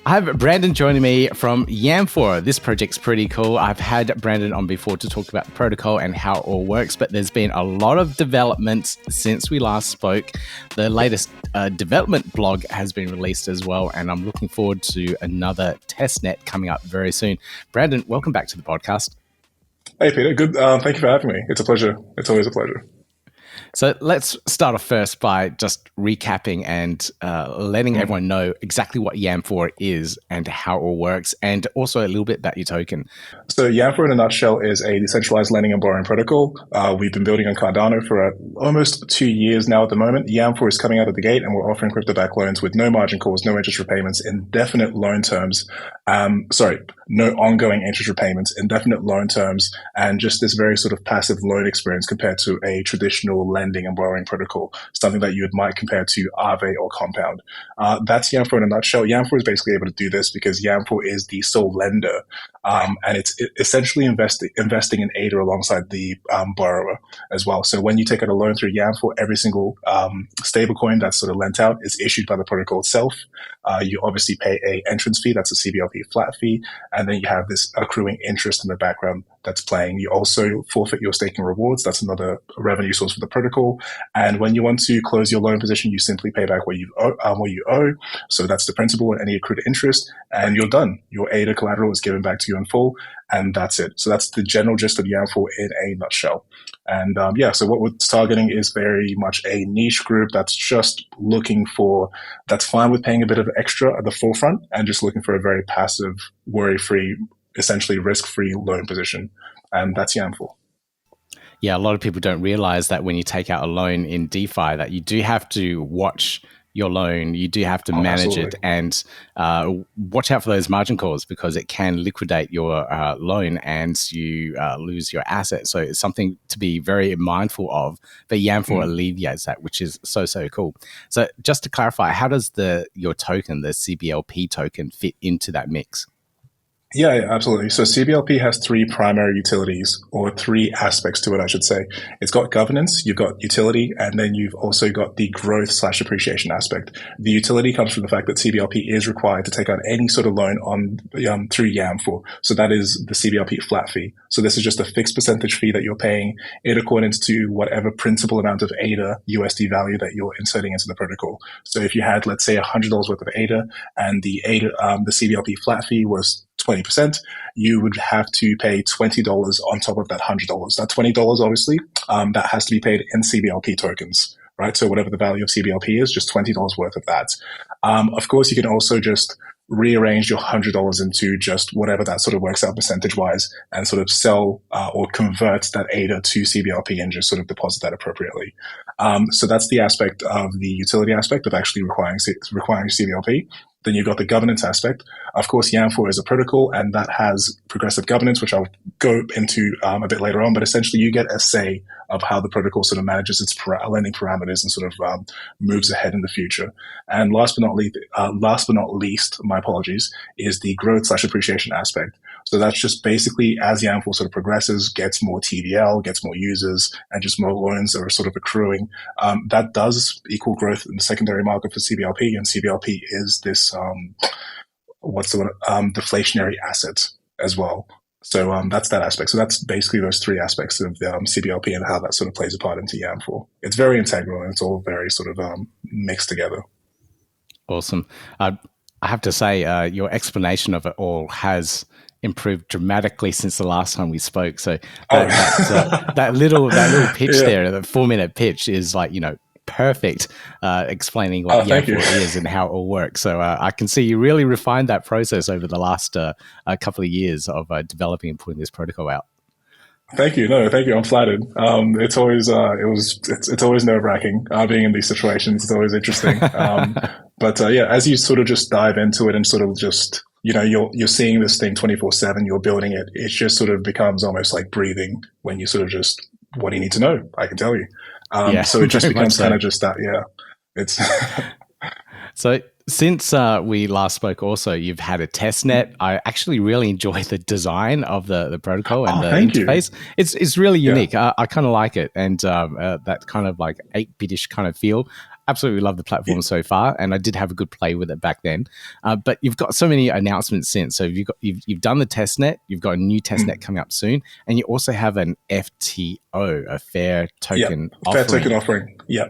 I have Brandon joining me from Yamfore. This project's pretty cool. I've had Brandon on before to talk about the protocol and how it all works, but there's been a lot of developments since we last spoke. The latest development blog has been released as well, and I'm looking forward to another testnet coming up very soon. Brandon, welcome back to the podcast. Hey, Peter. Good. Thank you for having me. It's a pleasure. It's always a pleasure. So let's start off first by just recapping and letting everyone know exactly what Yamfore is and how it all works, and also a little bit about your token. So Yamfore in a nutshell is a decentralized lending and borrowing protocol. We've been building on Cardano for almost 2 years now at the moment. Yamfore is coming out of the gate, and we're offering crypto-backed loans with no margin calls, no interest repayments, indefinite loan terms. No ongoing interest repayments, indefinite loan terms, and just this very sort of passive loan experience compared to a traditional lending and borrowing protocol, something that you might compare to Aave or Compound. That's Yamfore in a nutshell. Yamfore is basically able to do this because Yamfore is the sole lender, and it's essentially investing in ADA alongside the borrower as well. So when you take out a loan through Yamfore, every single stablecoin that's sort of lent out is issued by the protocol itself. You obviously pay a entrance fee, that's a CBLP flat fee, and then you have this accruing interest in the background that's playing. You also forfeit your staking rewards. That's another revenue source for the protocol. And when you want to close your loan position, you simply pay back what you owe. So that's the principal and any accrued interest, and you're done. Your ADA collateral is given back to you in full, and that's it. So that's the general gist of Yamfore in a nutshell. And so what we're targeting is very much a niche group that's just looking for, that's fine with paying a bit of extra at the forefront and just looking for a very passive, worry-free, essentially risk-free loan position. And that's Yamfore. Yeah, a lot of people don't realize that when you take out a loan in DeFi that you do have to watch your loan, you do have to manage it and watch out for those margin calls because it can liquidate your loan and you lose your asset. So it's something to be very mindful of, but Yamfore alleviates that, which is so cool. So just to clarify, how does your token, the CBLP token, fit into that mix? Yeah, absolutely. So CBLP has three primary utilities, or three aspects to it, I should say. It's got governance, you've got utility, and then you've also got the growth/appreciation aspect. The utility comes from the fact that CBLP is required to take out any sort of loan on through Yamfore. So that is the CBLP flat fee. So this is just a fixed percentage fee that you're paying in accordance to whatever principal amount of ADA USD value that you're inserting into the protocol. So if you had, let's say, $100 worth of ADA, and the CBLP flat fee was 20%, you would have to pay $20 on top of that $100. That $20, obviously, that has to be paid in CBLP tokens, right? So whatever the value of CBLP is, just $20 worth of that. Of course, you can also just rearrange your $100 into just whatever that sort of works out percentage-wise and sort of sell or convert that ADA to CBLP and just sort of deposit that appropriately. So that's the aspect of the utility aspect of actually requiring CBLP. Then you've got the governance aspect. Of course, Yamfore is a protocol, and that has progressive governance, which I'll go into a bit later on. But essentially, you get a say of how the protocol sort of manages its lending parameters and sort of moves ahead in the future. And last but not least, my apologies, is the growth/appreciation aspect. So that's just basically as Yamfore sort of progresses, gets more TVL, gets more users, and just more loans are sort of accruing. That does equal growth in the secondary market for CBLP, and CBLP is this deflationary asset as well. So that's that aspect. So that's basically those three aspects of CBLP and how that sort of plays a part into Yamfore. It's very integral and it's all very sort of mixed together. Awesome. I have to say, your explanation of it all has improved dramatically since the last time we spoke. So that little pitch there, the 4-minute pitch, is like, perfect, explaining what Yamfore is and how it all works. So I can see you really refined that process over the last couple of years of developing and putting this protocol out. Thank you. No, thank you. I'm flattered. It's always it's always nerve-wracking being in these situations. It's always interesting. But as you sort of just dive into it and sort of just you're seeing this thing 24/7. You're building it. It just sort of becomes almost like breathing when you sort of just, what do you need to know? I can tell you. So it just becomes kind of just that. Yeah, it's so. Since we last spoke also, you've had a testnet. I actually really enjoy the design of the protocol and the interface. It's really unique. I kind of like it. And that kind of like 8-bitish kind of feel. absolutely love the platform so far, and I did have a good play with it back then. But you've got so many announcements since. So you've done the testnet, you've got a new testnet coming up soon, and you also have an FTO, a fair Yeah, token fair token offering. offering. Yeah.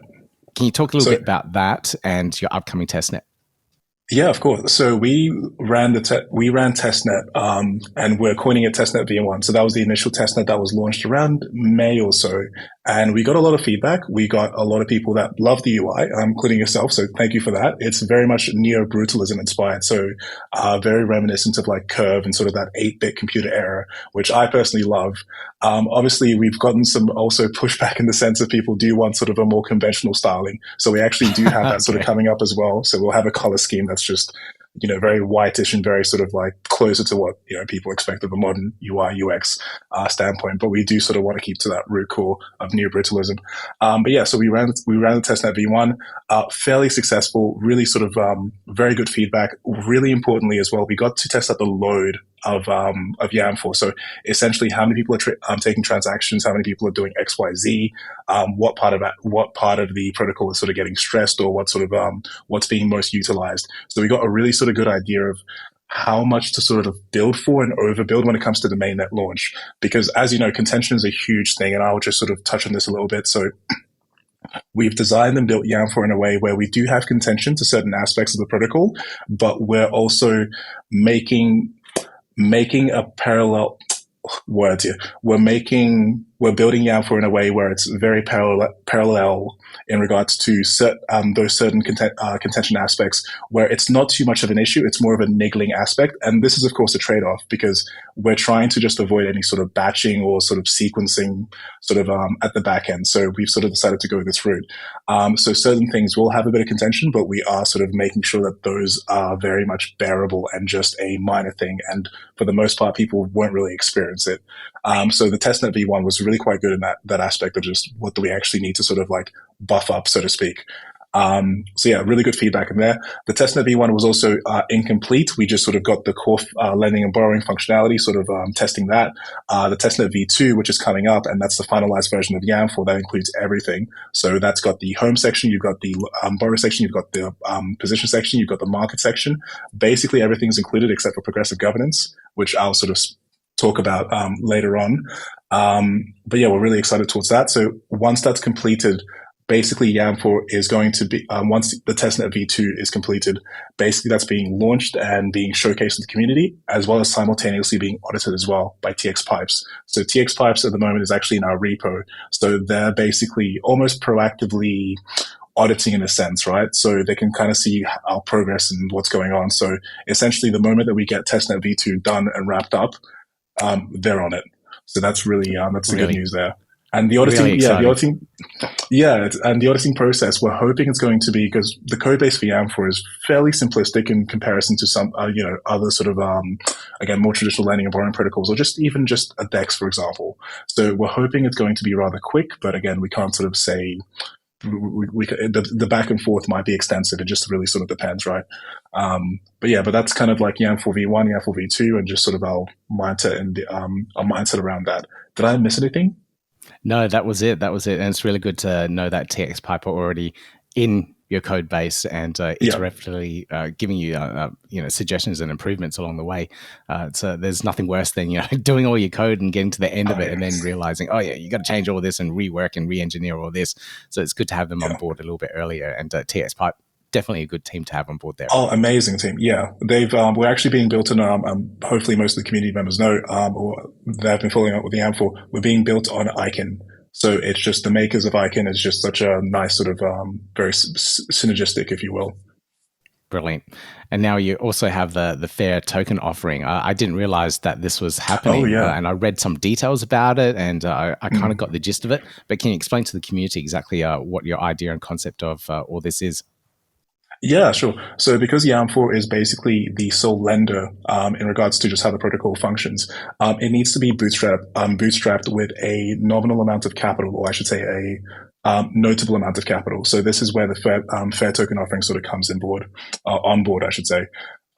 Can you talk a little So bit about that and your upcoming testnet? yeah, of course. So we ran testnet, and we're coining it testnet V1. So that was the initial testnet that was launched around May or so, and we got a lot of feedback. We got a lot of people that love the UI, including yourself. So thank you for that. It's very much neo brutalism inspired. So very reminiscent of like Curve and sort of that 8-bit computer era, which I personally love. Obviously, we've gotten some also pushback in the sense of people do want sort of a more conventional styling. So we actually do have that sort of Okay. coming up as well. So we'll have a color scheme that's just, very whitish and very sort of like closer to what, people expect of a modern UI UX standpoint. But we do sort of want to keep to that root core of neobrutalism. But yeah, so we ran the testnet V1, fairly successful, really sort of very good feedback. Really importantly as well, we got to test out the load of Yamfore. So essentially, how many people are taking transactions, how many people are doing X, Y, Z, what part of the protocol is sort of getting stressed, or what sort of what's being most utilized. So we got a really sort of good idea of how much to sort of build for and overbuild when it comes to the mainnet launch. Because as you know, contention is a huge thing, and I'll just sort of touch on this a little bit. So we've designed and built Yamfore in a way where we do have contention to certain aspects of the protocol, but we're also making a parallel words here. We're building Yamfore in a way where it's very parallel in regards to those certain contention aspects where it's not too much of an issue. It's more of a niggling aspect. And this is, of course, a trade-off because we're trying to just avoid any sort of batching or sort of sequencing sort of at the back end. So we've sort of decided to go this route. So certain things will have a bit of contention, but we are sort of making sure that those are very much bearable and just a minor thing. And for the most part, people won't really experience it. So the testnet V1 was really quite good in that aspect of just what do we actually need to sort of like buff up, so to speak. So yeah, really good feedback in there. The testnet V1 was also incomplete. We just sort of got the core lending and borrowing functionality, sort of testing that. The testnet V2, which is coming up, and that's the finalized version of Yamfore, that includes everything. So that's got the home section, you've got the borrow section, you've got the position section, you've got the market section. Basically, everything's included except for progressive governance, which I'll sort of talk about later on. But yeah, we're really excited towards that. So once that's completed, basically Yamfore is going to be, once the testnet V2 is completed, basically that's being launched and being showcased to the community, as well as simultaneously being audited as well by TX Pipes. So TX Pipes at the moment is actually in our repo. So they're basically almost proactively auditing in a sense, right? So they can kind of see our progress and what's going on. So essentially the moment that we get testnet V2 done and wrapped up, they're on it. So that's really, that's the good Really, news there. And the auditing, really exciting. and the auditing process, we're hoping it's going to be, because the code base for Yamfore is fairly simplistic in comparison to some, other sort of, again, more traditional lending and borrowing protocols, or just even just a DEX, for example. So we're hoping it's going to be rather quick, but again, we can't sort of say, the back and forth might be extensive. It just really sort of depends, right? But that's kind of like Yamfore V1, Yamfore V2, and just sort of our mindset and our mindset around that. Did I miss anything? No, that was it. That was it. And it's really good to know that TX Pipe are already in your code base and Yeah. iteratively giving you suggestions and improvements along the way. So there's nothing worse than doing all your code and getting to the end of it and then realizing, oh yeah, you got to change all this and rework and re-engineer all this. So it's good to have them on board a little bit earlier. And TX Pipe, definitely a good team to have on board there. Oh, amazing team! Yeah, we're actually being built on. Hopefully, most of the community members know, or they've been following up with the Yamfore. We're being built on Icon, so it's just the makers of Icon is just such a nice sort of very synergistic, if you will. Brilliant. And now you also have the fair token offering. I didn't realize that this was happening. Oh yeah, and I read some details about it, and I kind of got the gist of it. But can you explain to the community exactly what your idea and concept of all this is? Yeah, sure. So because Yamfore is basically the sole lender in regards to just how the protocol functions, it needs to be bootstrapped with a nominal amount of capital, or I should say a notable amount of capital. So this is where the fair token offering sort of comes on board, I should say.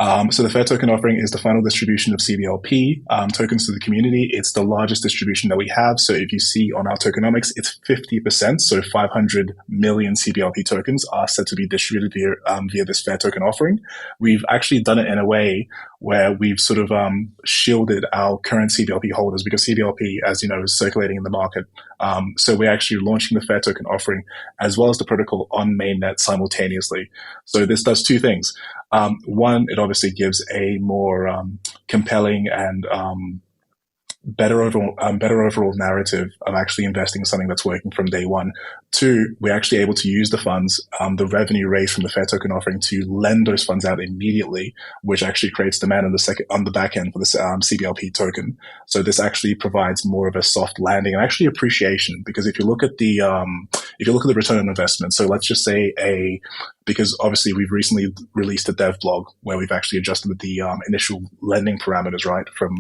So the Fair Token offering is the final distribution of CBLP tokens to the community. It's the largest distribution that we have. So if you see on our tokenomics, it's 50%. So 500 million CBLP tokens are set to be distributed via this Fair Token offering. We've actually done it in a way where we've sort of shielded our current CBLP holders because CBLP, as you know, is circulating in the market. So we're actually launching the Fair Token offering as well as the protocol on mainnet simultaneously. So this does two things. One, it obviously gives a more compelling and better overall narrative of actually investing in something that's working from day one. Two, we're actually able to use the funds, the revenue raised from the Fair Token offering to lend those funds out immediately, which actually creates demand on the back end for the CBLP token. So this actually provides more of a soft landing and actually appreciation, because if you look at the return on investment, so let's just say because obviously we've recently released a dev blog where we've actually adjusted the initial lending parameters, right, from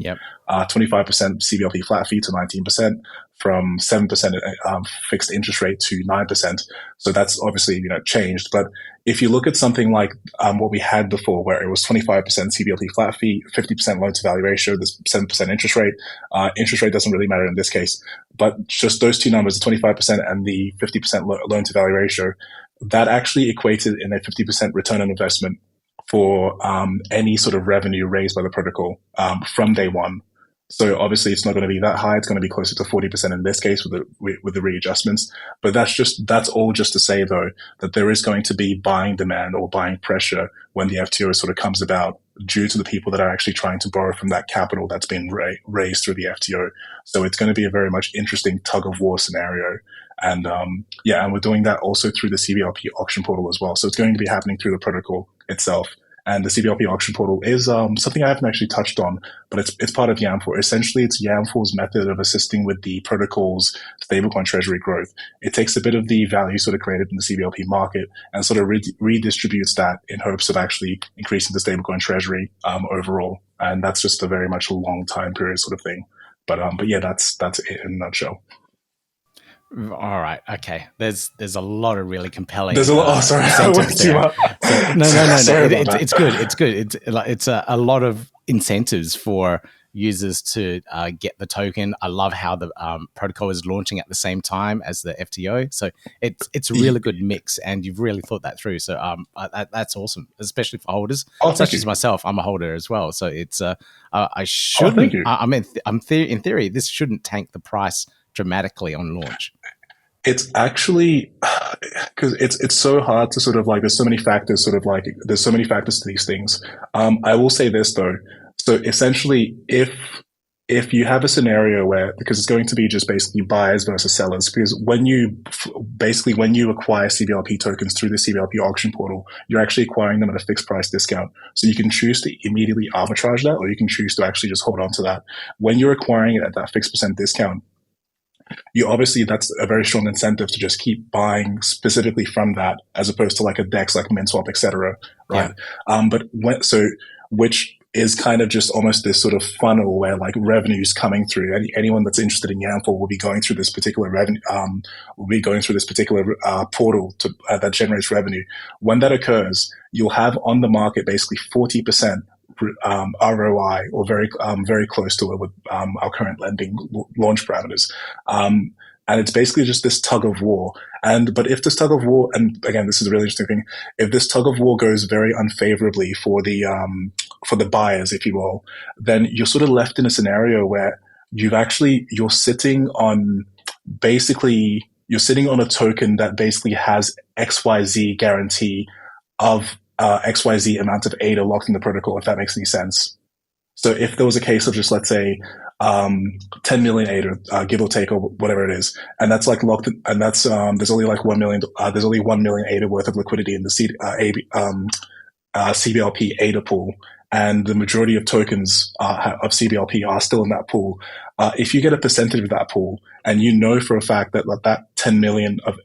25% CBLP flat fee to 19%, from 7% fixed interest rate to 9%. So that's obviously changed. But if you look at something like what we had before, where it was 25% CBLP flat fee, 50% loan to value ratio, this 7% interest rate doesn't really matter in this case. But just those two numbers, the 25% and the 50% loan to value ratio, that actually equated in a 50% return on investment for any sort of revenue raised by the protocol from day one. So obviously it's not going to be that high. It's going to be closer to 40% in this case with the readjustments. But that's all just to say, though, that there is going to be buying demand or buying pressure when the FTO sort of comes about due to the people that are actually trying to borrow from that capital that's been raised through the FTO. So it's going to be a very much interesting tug of war scenario. And and we're doing that also through the CBLP auction portal as well. So it's going to be happening through the protocol itself. And the CBLP auction portal is something I haven't actually touched on, but it's part of Yamfore. Essentially, it's Yamfore's method of assisting with the protocol's stablecoin treasury growth. It takes a bit of the value sort of created in the CBLP market and sort of redistributes that in hopes of actually increasing the stablecoin treasury overall. And that's just a very much a long time period sort of thing. But yeah, that's it in a nutshell. All right. Okay. There's a lot of really compelling. There's a lot. Oh, sorry. I went too much. So, no. Sorry about that. It's good. It's good. It's a lot of incentives for users to get the token. I love how the protocol is launching at the same time as the FTO. So it's a really good mix, and you've really thought that through. So that's awesome, especially for holders, such as myself. I'm a holder as well. So it's I shouldn't. Thank you. I mean, in theory, this shouldn't tank the price dramatically on launch. It's actually because it's so hard to sort of like there's so many factors to these things. I will say this though. So essentially, if you have a scenario where, because it's going to be just basically buyers versus sellers, because when you acquire CBLP tokens through the CBLP auction portal, you're actually acquiring them at a fixed price discount. So you can choose to immediately arbitrage that, or you can choose to actually just hold on to that. When you're acquiring it at that fixed percent discount, that's a very strong incentive to just keep buying specifically from that, as opposed to like a DEX like MinSwap, etc. Right? Yeah. Which is kind of just almost this sort of funnel where like revenue is coming through. Anyone that's interested in Yamfore will be going through this particular revenue, portal that generates revenue. When that occurs, you'll have on the market basically 40% ROI, or very close to it with our current lending launch parameters. And it's basically just this tug of war. But if this tug of war, and again, this is a really interesting thing, if this tug of war goes very unfavorably for the buyers, if you will, then you're sort of left in a scenario where you're sitting on a token that basically has XYZ guarantee of XYZ amount of ADA locked in the protocol, if that makes any sense. So if there was a case of just, let's say, 10 million ADA, give or take, or whatever it is, and that's like locked, and that's there's only like 1 million, there's only 1 million ADA worth of liquidity in the CBLP ADA pool, and the majority of tokens of CBLP are still in that pool. If you get a percentage of that pool, and you know for a fact that 10 million of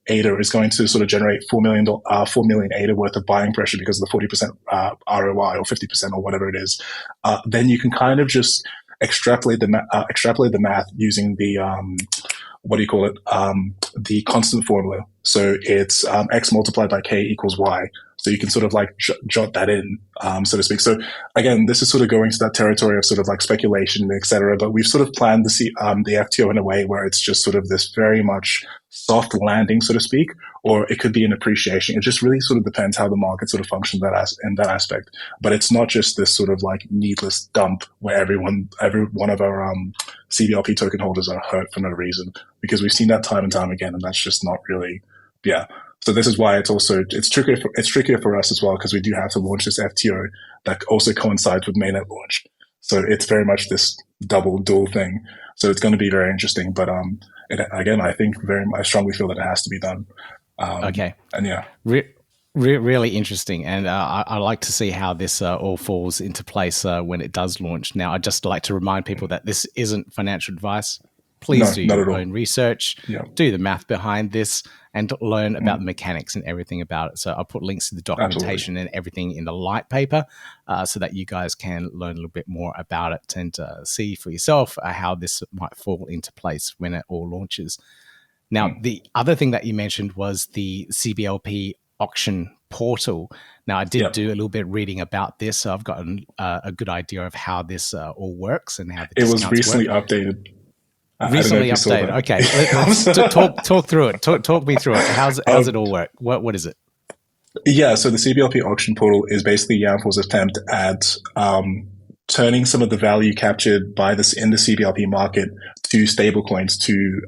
ADA is going to sort of generate 4 million ADA worth of buying pressure because of the 40% ROI or 50% or whatever it is, then you can kind of just extrapolate the math using the the constant formula. So it's X multiplied by K equals Y. So you can sort of like jot that in, so to speak. So again, this is sort of going to that territory of sort of like speculation, etc. But we've sort of planned the FTO in a way where it's just sort of this very much soft landing, so to speak, or it could be an appreciation. It just really sort of depends how the market sort of functions in that aspect. But it's not just this sort of like needless dump where every one of our CBLP token holders are hurt for no reason, because we've seen that time and time again, and that's just not really, yeah. So this is why it's trickier for us as well, because we do have to launch this FTO that also coincides with mainnet launch. So it's very much this dual thing. So it's going to be very interesting. But again, I strongly feel that it has to be done. Okay. And yeah. Really interesting. And I like to see how this all falls into place when it does launch. Now, I'd just like to remind people that this isn't financial advice. Please do your own research, do the math behind this, and learn about the mechanics and everything about it. So I'll put links to the documentation and everything in the light paper so that you guys can learn a little bit more about it and see for yourself how this might fall into place when it all launches. Now, the other thing that you mentioned was the CBLP auction portal. Now, I did do a little bit of reading about this, so I've got a good idea of how this all works and how the discounts work. It was recently updated. Recently updated. Okay, let's talk through it. Talk me through it. How's it all work? What is it? Yeah, so the CBLP auction portal is basically Yamfore's attempt at turning some of the value captured by this in the CBLP market to stablecoins to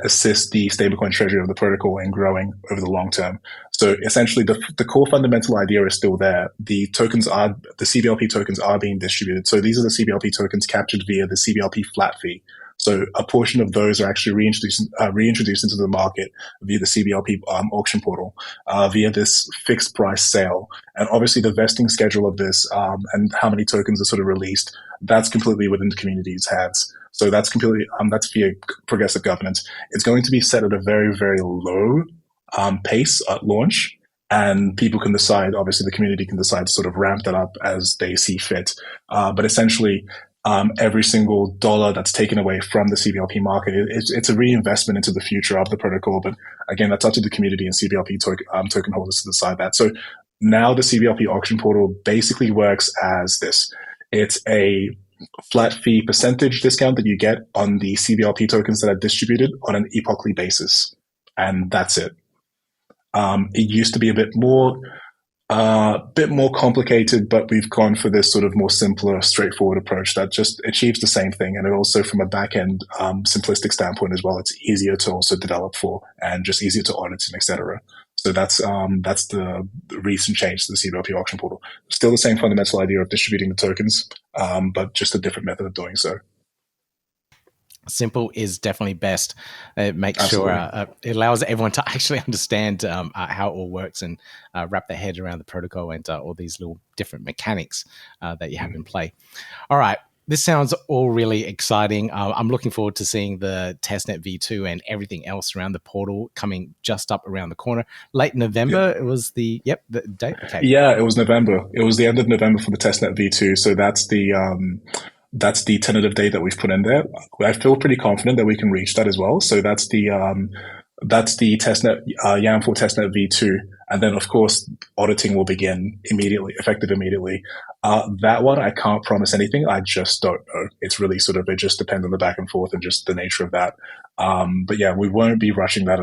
assist the stablecoin treasury of the protocol in growing over the long term. So essentially, the core fundamental idea is still there. The CBLP tokens are being distributed. So these are the CBLP tokens captured via the CBLP flat fee. So a portion of those are actually reintroduced into the market via the CBLP auction portal, via this fixed price sale. And obviously the vesting schedule of this and how many tokens are sort of released, that's completely within the community's hands. So that's completely, that's via progressive governance. It's going to be set at a very, very low pace at launch. And people can decide, obviously the community can decide to sort of ramp that up as they see fit. But essentially, every single dollar that's taken away from the CBLP market, it's a reinvestment into the future of the protocol. But again, that's up to the community and CBLP token holders to decide that. So now the CBLP auction portal basically works as this. It's a flat fee percentage discount that you get on the CBLP tokens that are distributed on an epochly basis. And that's it. It used to be a bit more complicated, but we've gone for this sort of more simpler, straightforward approach that just achieves the same thing. And it also, from a back-end simplistic standpoint as well, it's easier to also develop for and just easier to audit and etc. So that's the recent change to the CBLP auction portal. Still the same fundamental idea of distributing the tokens, but just a different method of doing so. Simple is definitely best. It makes sure it allows everyone to actually understand how it all works and wrap their head around the protocol and all these little different mechanics that you have in play. All right. This sounds all really exciting. I'm looking forward to seeing the Testnet V2 and everything else around the portal coming just up around the corner. Late November, it was the date? Okay. Yeah, it was November. It was the end of November for the Testnet V2. So that's the tentative date that we've put in there. I feel pretty confident that we can reach that as well. So that's the Testnet, Yamfore Testnet V2. And then, of course, auditing will begin effective immediately. That one, I can't promise anything. I just don't know. It's really it just depends on the back and forth and just the nature of that. But yeah, we won't be rushing that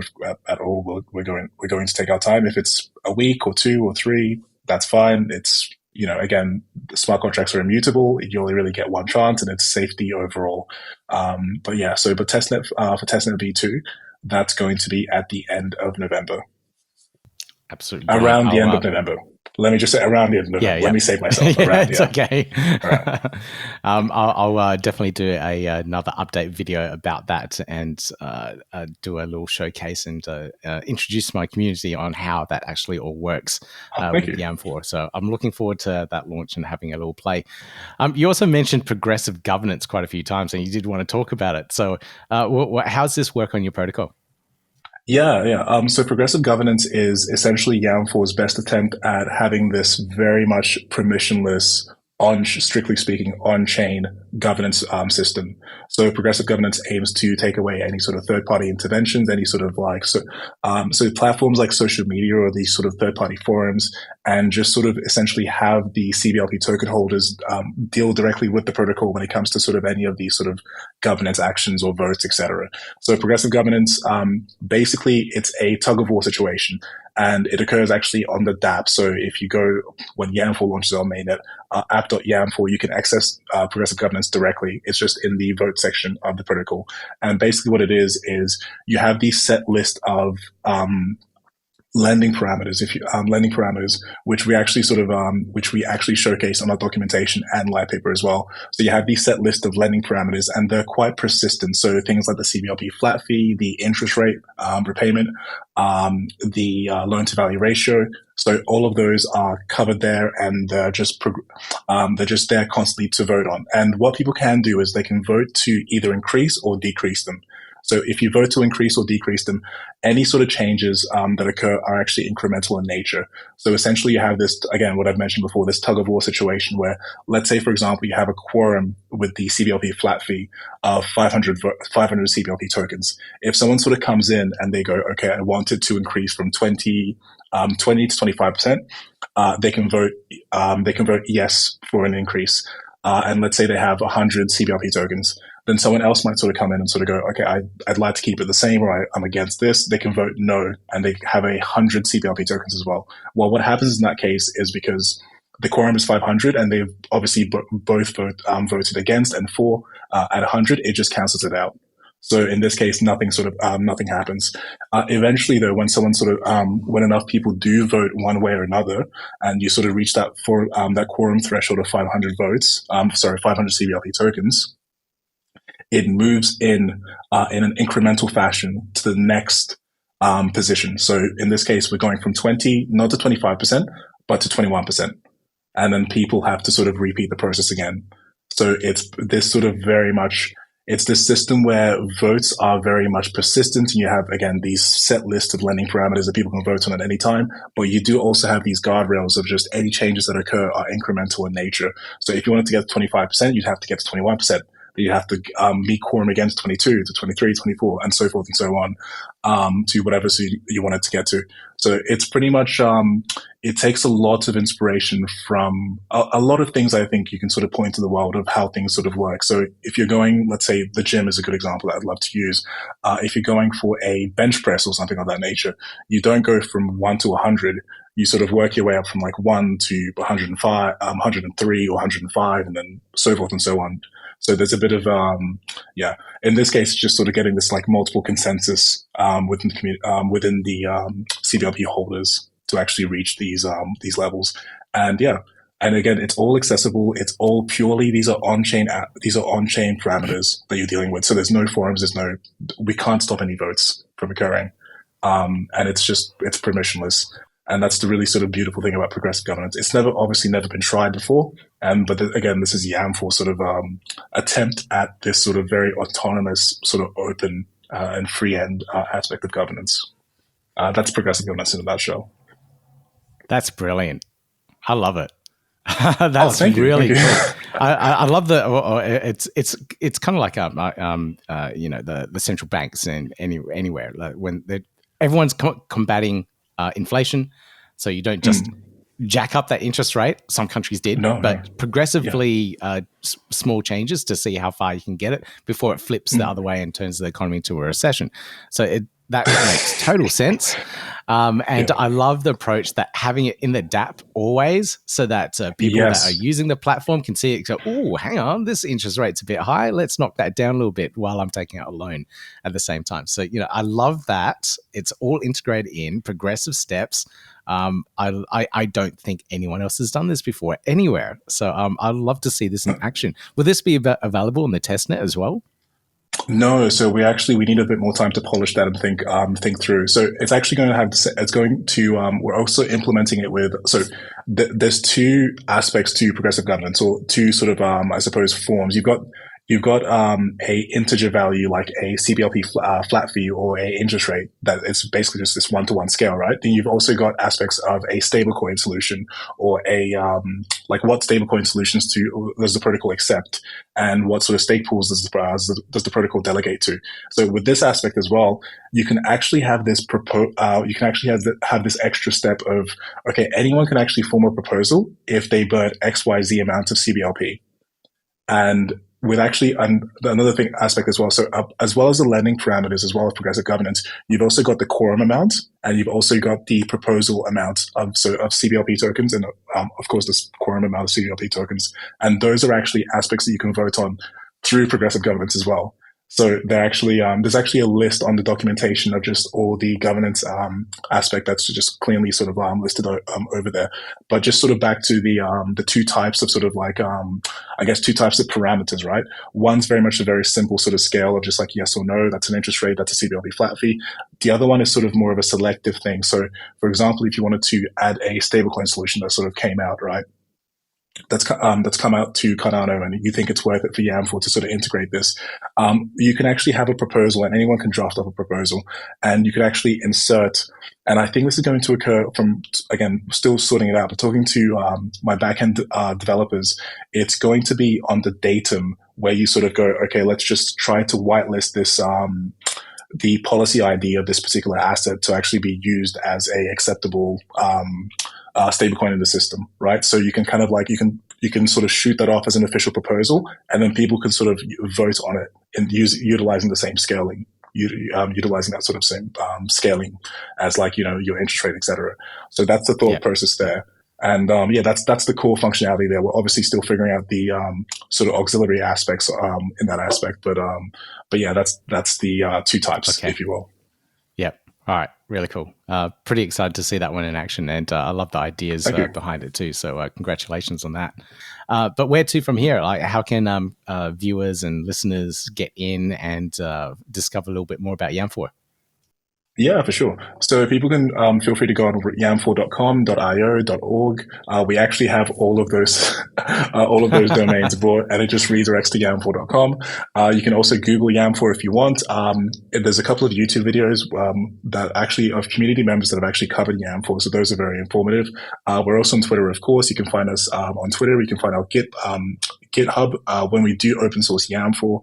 at all. We're going to take our time. If it's a week or 2 or 3, that's fine. It's, again, the smart contracts are immutable. You only really get one chance and it's safety overall. But Testnet, for Testnet V2, that's going to be at the end of November. Absolutely. Around the end of November. Let me just say around the end of November. Yeah. Let me save myself. It's okay. Right. I'll definitely do another update video about that and do a little showcase and introduce my community on how that actually all works with Yamfore. So I'm looking forward to that launch and having a little play. You also mentioned progressive governance quite a few times, and you did want to talk about it. So how's this work on your protocol? Yeah. So progressive governance is essentially Yamfore's best attempt at having this very much permissionless strictly speaking, on-chain governance system. So progressive governance aims to take away any sort of third-party interventions, any sort of like so platforms like social media or these sort of third-party forums, and just sort of essentially have the CBLP token holders deal directly with the protocol when it comes to sort of any of these sort of governance actions or votes, etc. So progressive governance, basically, it's a tug-of-war situation. And it occurs actually on the dApp. So if you go, when Yamfore launches on mainnet, app.yamfore, you can access progressive governance directly. It's just in the vote section of the protocol. And basically what it is you have the set list of lending parameters, lending parameters, which we actually which we actually showcase on our documentation and light paper as well. So you have these set list of lending parameters, and they're quite persistent. So things like the CBLP flat fee, the interest rate, repayment, the loan to value ratio. So all of those are covered there, and they're just there constantly to vote on. And what people can do is they can vote to either increase or decrease them. So if you vote to increase or decrease them, any sort of changes that occur are actually incremental in nature. So essentially you have this, again, what I've mentioned before, this tug of war situation where, let's say, for example, you have a quorum with the CBLP flat fee of 500 CBLP tokens. If someone sort of comes in and they go, okay, I want it to increase from 20 to 25%, they can vote yes for an increase. And let's say they have 100 CBLP tokens. Then someone else might sort of come in and sort of go, okay, I'd like to keep it the same, or I'm against this. They can vote no, and they have 100 CBLP tokens as well. Well, what happens in that case is, because the quorum is 500, and they've obviously both voted against and for at 100, it just cancels it out. So in this case, nothing happens. Eventually, though, when when enough people do vote one way or another, and you sort of reach that quorum threshold of 500 500 CBLP tokens, it moves in an incremental fashion to the next position. So in this case, we're going from 20, not to 25%, but to 21%. And then people have to sort of repeat the process again. So it's this system where votes are very much persistent, and you have, again, these set list of lending parameters that people can vote on at any time. But you do also have these guardrails of just any changes that occur are incremental in nature. So if you wanted to get to 25%, you'd have to get to 21%. You have to meet quorum against 22 to 23, 24, and so forth and so on, to whatever you want it to get to. So it's pretty much, it takes a lot of inspiration from a lot of things. I think you can sort of point to the world of how things sort of work. So if you're going, let's say the gym is a good example that I'd love to use. If you're going for a bench press or something of that nature, you don't go from 1 to 100. You sort of work your way up from like 1 to 105, 103 or 105, and then so forth and so on. So there's a bit of, in this case, just sort of getting this like multiple consensus within the community, within the CBLP holders to actually reach these levels. And and again, it's all accessible. It's all purely, these are on-chain parameters that you're dealing with. So there's no forums, we can't stop any votes from occurring. And it's permissionless. And that's the really sort of beautiful thing about progressive governance. It's obviously never been tried before. But again, this is Yamfore sort of attempt at this sort of very autonomous, sort of open and free end aspect of governance. That's progressive governance in a nutshell. That's brilliant. I love it. That's really cool. I love it's kind of like the central banks and anywhere, like when everyone's combating inflation, so you don't just jack up that interest rate. Some countries did, but progressively small changes to see how far you can get it before it flips the other way and turns the economy into a recession. So that makes total sense. I love the approach that having it in the dApp always, so that people that are using the platform can see it and go, oh, hang on, this interest rate's a bit high. Let's knock that down a little bit while I'm taking out a loan at the same time. So, I love that. It's all integrated in progressive steps. I don't think anyone else has done this before anywhere. So I'd love to see this in action. Will this be available in the testnet as well? No, so we need a bit more time to polish that and think through. So it's actually going to we're also implementing it with, there's two aspects to progressive governance, or two sort of, I suppose, forms. You've got you've got a integer value like a CBLP flat fee or a interest rate that is basically just this one-to-one scale, right? Then you've also got aspects of a stablecoin solution or a like what stablecoin solutions does the protocol accept, and what sort of stake pools does the protocol delegate to. So with this aspect as well, you can actually have this have this extra step of, okay, anyone can actually form a proposal if they burn XYZ amount of CBLP. And with actually another thing aspect as well. So as well as the lending parameters, as well as progressive governance, you've also got the quorum amount, and you've also got the proposal amount of CBLP tokens, and of course the quorum amount of CBLP tokens. And those are actually aspects that you can vote on through progressive governance as well. So they're actually there's actually a list on the documentation of just all the governance aspect that's just cleanly sort of listed over there. But just sort of back to the two types of sort of like I guess two types of parameters, right? One's very much a very simple sort of scale of just like yes or no, that's an interest rate, that's a CBLP flat fee. The other one is sort of more of a selective thing. So for example, if you wanted to add a stablecoin solution that sort of came out, right? That's come out to Cardano, and you think it's worth it for Yamfore to sort of integrate this, you can actually have a proposal, and anyone can draft up a proposal, and you could actually insert, and I think this is going to occur from, again, still sorting it out, but talking to my backend developers, it's going to be on the datum where you sort of go, okay, let's just try to whitelist this, the policy ID of this particular asset to actually be used as a acceptable stablecoin in the system, right? So you can kind of like, you can sort of shoot that off as an official proposal, and then people can sort of vote on it and utilizing the same scaling, utilizing that sort of same scaling as like, you know, your interest rate, etc. So that's the thought process there. And yeah, that's the core functionality there. We're obviously still figuring out the sort of auxiliary aspects in that aspect, but yeah, that's the two types, if you will. Yep. All right. Really cool. Pretty excited to see that one in action, and I love the ideas behind it too. So congratulations on that. But where to from here? Like, how can viewers and listeners get in and discover a little bit more about Yamfore? Yeah, for sure. So people can feel free to go on yamfore.com.io.org. We actually have all of those domains bought, and it just redirects to yamfore.com. You can also Google Yamfore if you want. There's a couple of YouTube videos that actually of community members that have actually covered Yamfore, so those are very informative. We're also on Twitter, of course. You can find us on Twitter. You can find our GitHub when we do open source Yamfore.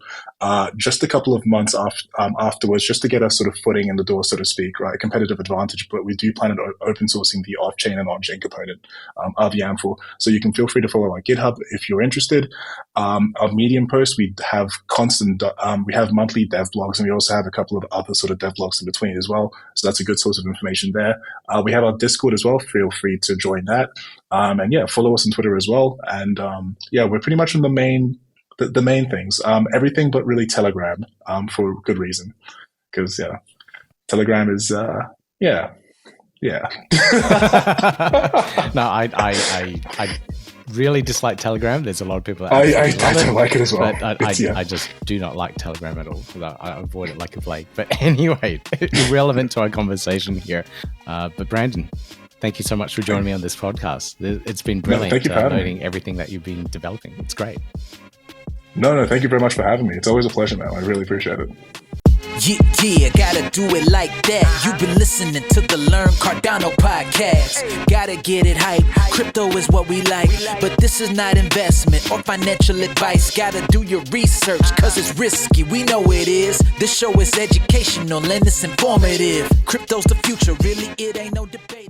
Just a couple of months afterwards, just to get us sort of footing in the door, so to speak, right? A competitive advantage, but we do plan on open sourcing the off-chain and on-chain component of Yamfore. So you can feel free to follow our GitHub if you're interested. Our Medium posts, we have we have monthly dev blogs, and we also have a couple of other sort of dev blogs in between as well. So that's a good source of information there. We have our Discord as well. Feel free to join that. And yeah, follow us on Twitter as well. And yeah, we're pretty much on the main things, everything but really Telegram, for good reason, because yeah, Telegram is yeah. No, I really dislike Telegram. There's a lot of people that I don't like it as well, but I just do not like Telegram at all. I avoid it like a plague. But anyway, irrelevant to our conversation here. But Brandon, thank you so much for joining me on this podcast. It's been brilliant. Thank you for noting everything that you've been developing. It's great. No, thank you very much for having me. It's always a pleasure, man. I really appreciate it. Yeah, gotta do it like that. You've been listening to the Learn Cardano podcast. Gotta get it hype. Crypto is what we like, but this is not investment or financial advice. Gotta do your research, cause it's risky. We know it is. This show is educational and it's informative. Crypto's the future, really, it ain't no debate.